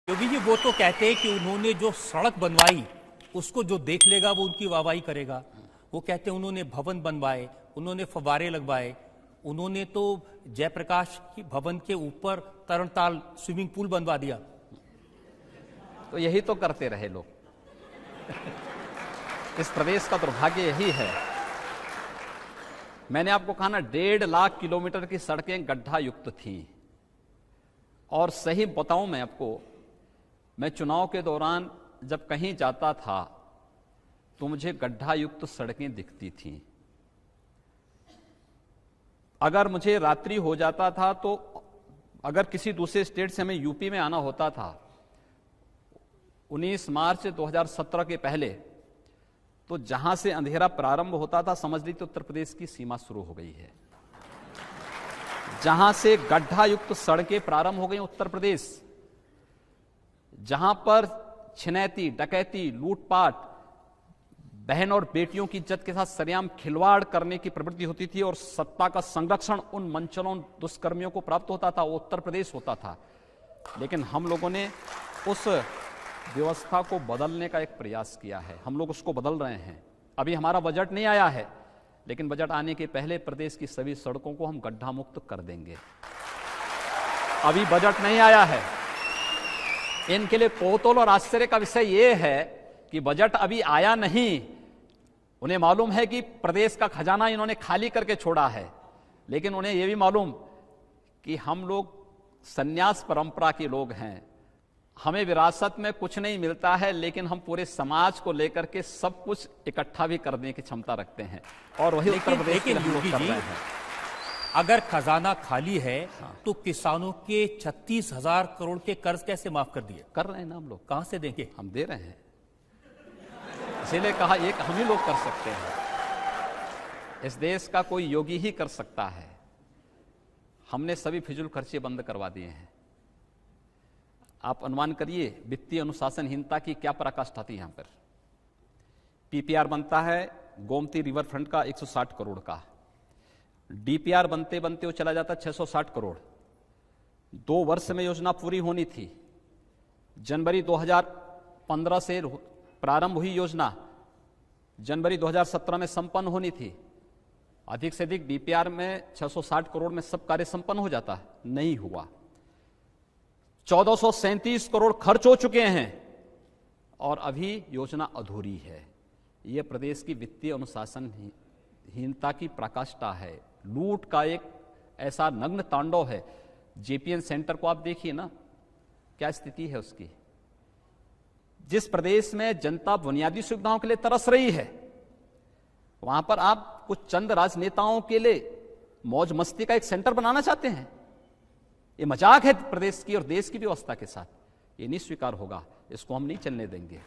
योगी जी वो तो कहते हैं कि उन्होंने जो सड़क बनवाई उसको जो देख लेगा वो उनकी वाहवाही करेगा। वो कहते हैं उन्होंने भवन बनवाए, उन्होंने फव्वारे लगवाए, उन्होंने तो जयप्रकाश की भवन के ऊपर तरणताल स्विमिंग पूल बनवा दिया। तो यही तो करते रहे लोग। इस प्रदेश का दुर्भाग्य यही है। मैंने आपको कहा ना, 1.5 लाख किलोमीटर की सड़कें गड्ढा युक्त थी। और सही बताऊं मैं आपको, मैं चुनाव के दौरान जब कहीं जाता था तो मुझे गड्ढा युक्त सड़कें दिखती थीं। अगर मुझे रात्रि हो जाता था तो अगर किसी दूसरे स्टेट से हमें यूपी में आना होता था 19 मार्च 2017 के पहले, तो जहां से अंधेरा प्रारंभ होता था समझ लीजिए उत्तर प्रदेश की सीमा शुरू हो गई है। जहां से गड्ढा युक्त सड़कें प्रारंभ हो गई उत्तर प्रदेश, जहां पर छिनैती, डकैती, लूटपाट, बहन और बेटियों की इज्जत के साथ सरेआम खिलवाड़ करने की प्रवृत्ति होती थी और सत्ता का संरक्षण उन मंचलों दुष्कर्मियों को प्राप्त होता था, वो उत्तर प्रदेश होता था। लेकिन हम लोगों ने उस व्यवस्था को बदलने का एक प्रयास किया है। हम लोग उसको बदल रहे हैं। अभी हमारा बजट नहीं आया है, लेकिन बजट आने के पहले प्रदेश की सभी सड़कों को हम गड्ढा मुक्त कर देंगे। अभी बजट नहीं आया है। इनके लिए कौतूहल और आश्चर्य का विषय यह है कि बजट अभी आया नहीं। उन्हें मालूम है कि प्रदेश का खजाना इन्होंने खाली करके छोड़ा है, लेकिन उन्हें यह भी मालूम कि हम लोग संन्यास परंपरा के लोग हैं। हमें विरासत में कुछ नहीं मिलता है, लेकिन हम पूरे समाज को लेकर के सब कुछ इकट्ठा भी करने की क्षमता रखते हैं, और वही उत्तर प्रदेश के लोग कर रहे हैं। अगर खजाना खाली है तो किसानों के 36,000 करोड़ के कर्ज कैसे माफ कर दिए? कर रहे हैं ना हम लोग। कहां से देंगे? हम दे रहे हैं। इसीलिए कहा एक हम ही लोग कर सकते हैं। इस देश का कोई योगी ही कर सकता है। हमने सभी फिजूल खर्चे बंद करवा दिए हैं। आप अनुमान करिए वित्तीय अनुशासनहीनता की क्या पराकाष्ठा थी। यहां पर पीपीआर बनता है गोमती रिवर फ्रंट का 160 करोड़ का, डीपीआर बनते बनते वो चला जाता 660 करोड़। 2 वर्ष में योजना पूरी होनी थी। जनवरी 2015 से प्रारंभ हुई योजना, जनवरी 2017 में संपन्न होनी थी। अधिक से अधिक डीपीआर में 660 करोड़ में सब कार्य संपन्न हो जाता, नहीं हुआ। 1437 करोड़ खर्च हो चुके हैं और अभी योजना अधूरी है। यह प्रदेश की वित्तीय अनुशासनहीनता की पराकाष्ठा है। लूट का एक ऐसा नग्न तांडव है। जेपीएन सेंटर को आप देखिए ना, क्या स्थिति है उसकी। जिस प्रदेश में जनता बुनियादी सुविधाओं के लिए तरस रही है, वहां पर आप कुछ चंद राजनेताओं के लिए मौज मस्ती का एक सेंटर बनाना चाहते हैं। ये मजाक है प्रदेश की और देश की व्यवस्था के साथ। ये नहीं स्वीकार होगा। इसको हम नहीं चलने देंगे।